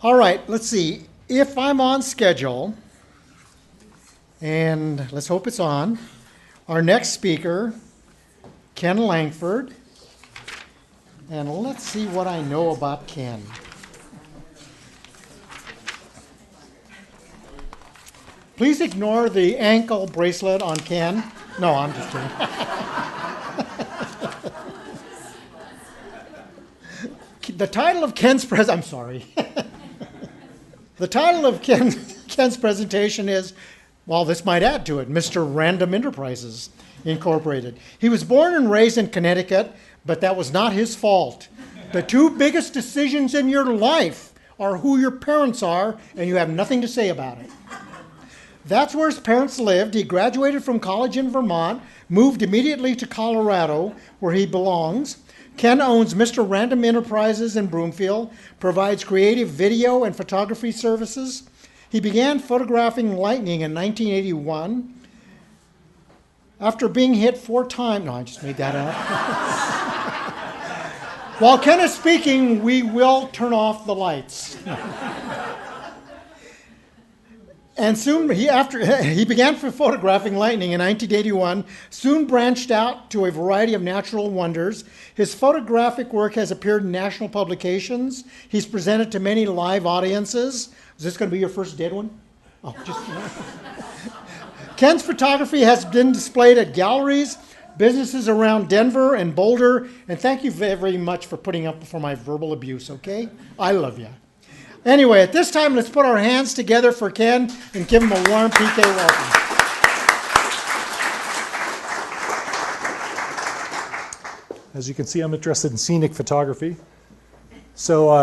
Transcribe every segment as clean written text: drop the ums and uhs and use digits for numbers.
All right, let's see. If I'm on schedule, and let's hope it's on, our next speaker, Ken Langford. And let's see what I know about Ken. Please ignore the ankle bracelet on Ken. No, I'm just kidding. The title of Ken's I'm sorry. The title of Ken's presentation is, well, this might add to it, Mr. Random Enterprises Incorporated. He was born and raised in Connecticut, but that was not his fault. The two biggest decisions in your life are who your parents are, and you have nothing to say about it. That's where his parents lived. He graduated from college in Vermont, moved immediately to Colorado, where he belongs. Ken owns Mr. Random Enterprises in Broomfield, provides creative video and photography services. He began photographing lightning in 1981. After being hit 4 times, no, I just made that up. While Ken is speaking, we will turn off the lights. And soon, he began photographing lightning in 1981, soon branched out to a variety of natural wonders. His photographic work has appeared in national publications. He's presented to many live audiences. Is this going to be your first dead one? Oh, just Ken's photography has been displayed at galleries, businesses around Denver and Boulder. And thank you very much for putting up for my verbal abuse, okay? I love you. Anyway, at this time, let's put our hands together for Ken and give him a warm PK welcome. As you can see, I'm interested in scenic photography. So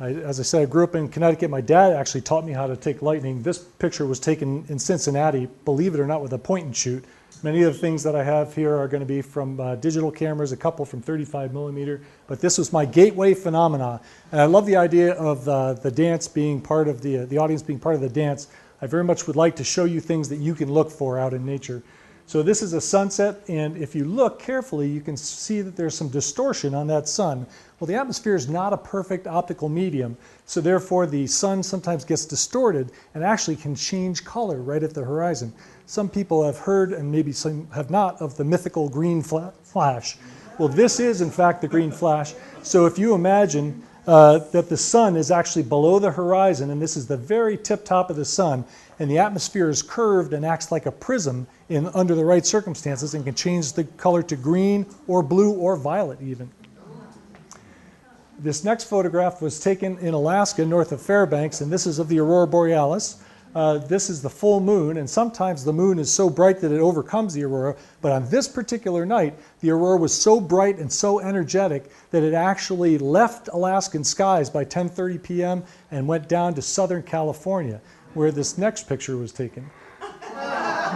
as I said, I grew up in Connecticut. My dad actually taught me how to take lightning. This picture was taken in Cincinnati, believe it or not, with a point and shoot. Many of the things that I have here are going to be from digital cameras, a couple from 35 millimeter, but this was my gateway phenomena. And I love the idea of the dance being part of the audience being part of the dance. I very much would like to show you things that you can look for out in nature. So this is a sunset, and if you look carefully, you can see that there's some distortion on that sun. Well, the atmosphere is not a perfect optical medium, so therefore the sun sometimes gets distorted and actually can change color right at the horizon. Some people have heard, and maybe some have not, of the mythical green flash. Well, this is in fact the green flash. So if you imagine that the sun is actually below the horizon, and this is the very tip top of the sun, and the atmosphere is curved and acts like a prism under the right circumstances and can change the color to green or blue or violet even. This next photograph was taken in Alaska north of Fairbanks, and this is of the aurora borealis. This is the full moon, and sometimes the moon is so bright that it overcomes the aurora, but on this particular night, the aurora was so bright and so energetic that it actually left Alaskan skies by 10:30 p.m. and went down to Southern California, where this next picture was taken.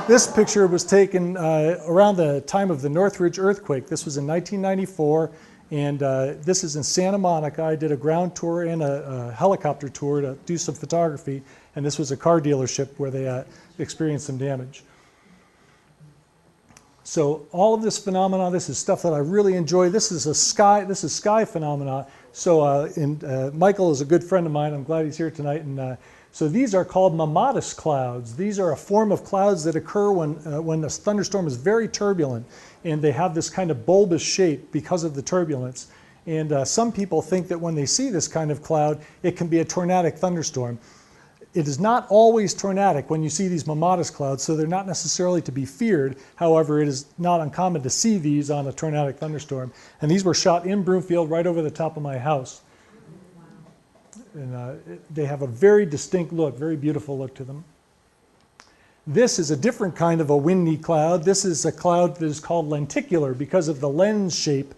This picture was taken around the time of the Northridge earthquake. This was in 1994, and this is in Santa Monica. I did a ground tour and a helicopter tour to do some photography, and this was a car dealership where they experienced some damage. So all of this phenomena, this is stuff that I really enjoy. This is sky phenomena. So Michael is a good friend of mine. I'm glad he's here tonight. And so these are called mammatus clouds. These are a form of clouds that occur when a thunderstorm is very turbulent, and they have this kind of bulbous shape because of the turbulence. And some people think that when they see this kind of cloud, it can be a tornadic thunderstorm. It is not always tornadic when you see these mammatus clouds, so they're not necessarily to be feared. However, it is not uncommon to see these on a tornadic thunderstorm. And these were shot in Broomfield right over the top of my house. And they have a very distinct look, very beautiful look to them. This is a different kind of a windy cloud. This is a cloud that is called lenticular because of the lens shape.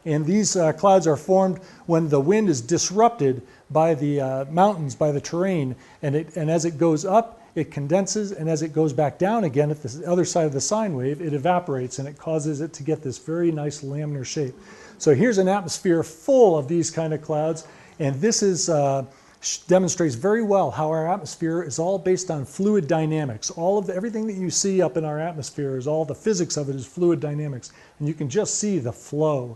And these clouds are formed when the wind is disrupted by the mountains, by the terrain. And as it goes up, it condenses. And as it goes back down again at the other side of the sine wave, it evaporates. And it causes it to get this very nice laminar shape. So here's an atmosphere full of these kind of clouds. And this demonstrates very well how our atmosphere is all based on fluid dynamics. Everything that you see up in our atmosphere, the physics of it is fluid dynamics. And you can just see the flow.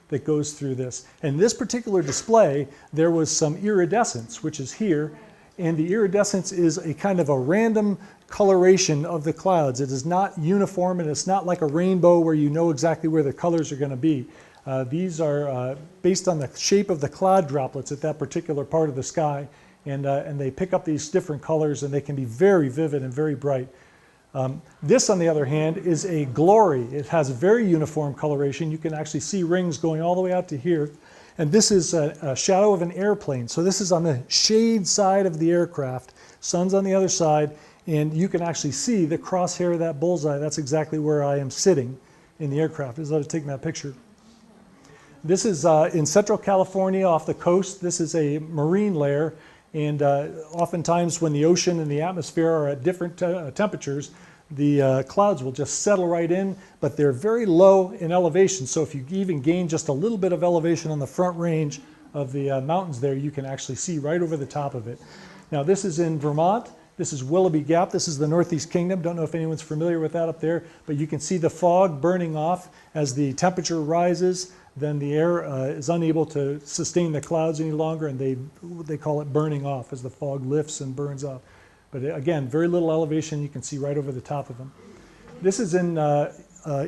that goes through this. And this particular display, there was some iridescence, which is here, and the iridescence is a kind of a random coloration of the clouds. It is not uniform, and it's not like a rainbow where you know exactly where the colors are going to be. These are based on the shape of the cloud droplets at that particular part of the sky, and they pick up these different colors, and they can be very vivid and very bright. This, on the other hand, is a glory. It has a very uniform coloration. You can actually see rings going all the way out to here. And this is a shadow of an airplane. So this is on the shade side of the aircraft. Sun's on the other side, and you can actually see the crosshair of that bullseye. That's exactly where I am sitting in the aircraft as I was taking that picture. This is in Central California off the coast. This is a marine layer. And oftentimes when the ocean and the atmosphere are at different temperatures, the clouds will just settle right in, but they're very low in elevation. So if you even gain just a little bit of elevation on the front range of the mountains there, you can actually see right over the top of it. Now this is in Vermont. This is Willoughby Gap. This is the Northeast Kingdom. Don't know if anyone's familiar with that up there, but you can see the fog burning off as the temperature rises. Then the air is unable to sustain the clouds any longer, and they call it burning off as the fog lifts and burns off. But again, very little elevation. You can see right over the top of them. This is in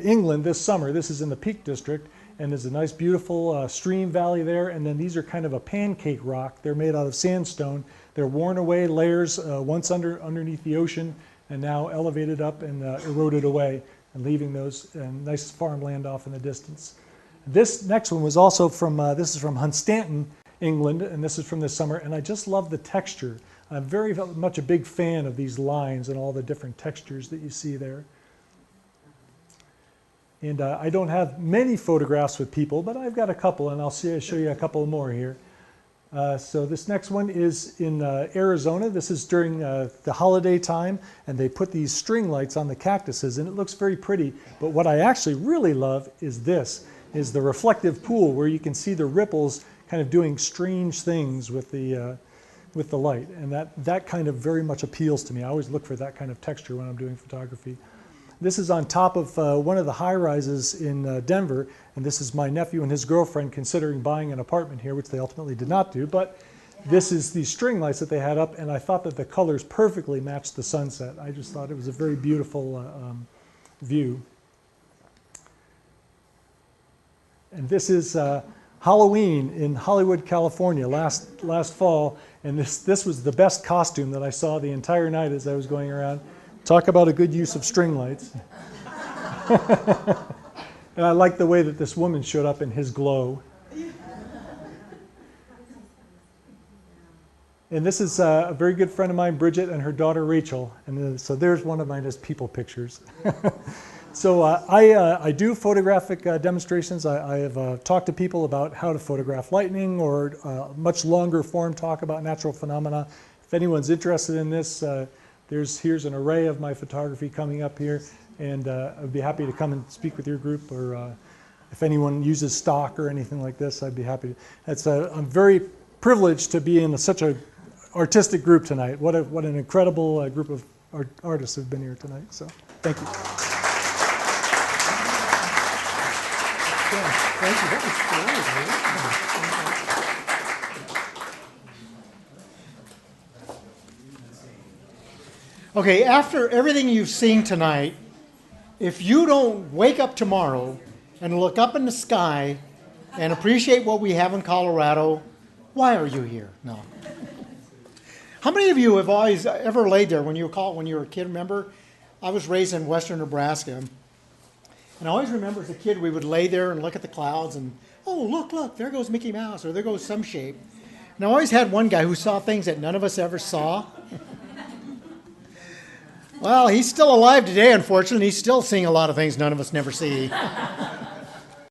England this summer. This is in the Peak District, and there's a nice, beautiful stream valley there. And then these are kind of a pancake rock. They're made out of sandstone. They're worn away layers once underneath the ocean, and now elevated up and eroded away, and leaving those nice farmland off in the distance. This next one was also from, this is from Hunstanton, England, and this is from this summer, and I just love the texture. I'm very much a big fan of these lines and all the different textures that you see there. And I don't have many photographs with people, but I've got a couple, and I'll show you a couple more here. So this next one is in Arizona. This is during the holiday time, and they put these string lights on the cactuses, and it looks very pretty. But what I actually really love is this, is the reflective pool where you can see the ripples kind of doing strange things with the light. And that kind of very much appeals to me. I always look for that kind of texture when I'm doing photography. This is on top of one of the high-rises in Denver, and this is my nephew and his girlfriend considering buying an apartment here, which they ultimately did not do. But this is the string lights that they had up, and I thought that the colors perfectly matched the sunset. I just thought it was a very beautiful view. And this is Halloween in Hollywood, California, last fall, and this was the best costume that I saw the entire night as I was going around. Talk about a good use of string lights. And I like the way that this woman showed up in his glow. And this is a very good friend of mine, Bridget, and her daughter, Rachel. And so there's one of mine as people pictures. So I do photographic demonstrations. I have talked to people about how to photograph lightning, or much longer form talk about natural phenomena. If anyone's interested in this, here's an array of my photography coming up here, and I'd be happy to come and speak with your group, or if anyone uses stock or anything like this, I'd be happy to. I'm very privileged to be in such an artistic group tonight. What an incredible group of artists have been here tonight. So thank you. Thank you. Okay, after everything you've seen tonight, if you don't wake up tomorrow and look up in the sky and appreciate what we have in Colorado, why are you here? No. How many of you have ever laid there when you were a kid? Remember, I was raised in western Nebraska. And I always remember as a kid, we would lay there and look at the clouds and, oh, look, there goes Mickey Mouse, or there goes some shape. And I always had one guy who saw things that none of us ever saw. Well, he's still alive today, unfortunately. He's still seeing a lot of things none of us never see.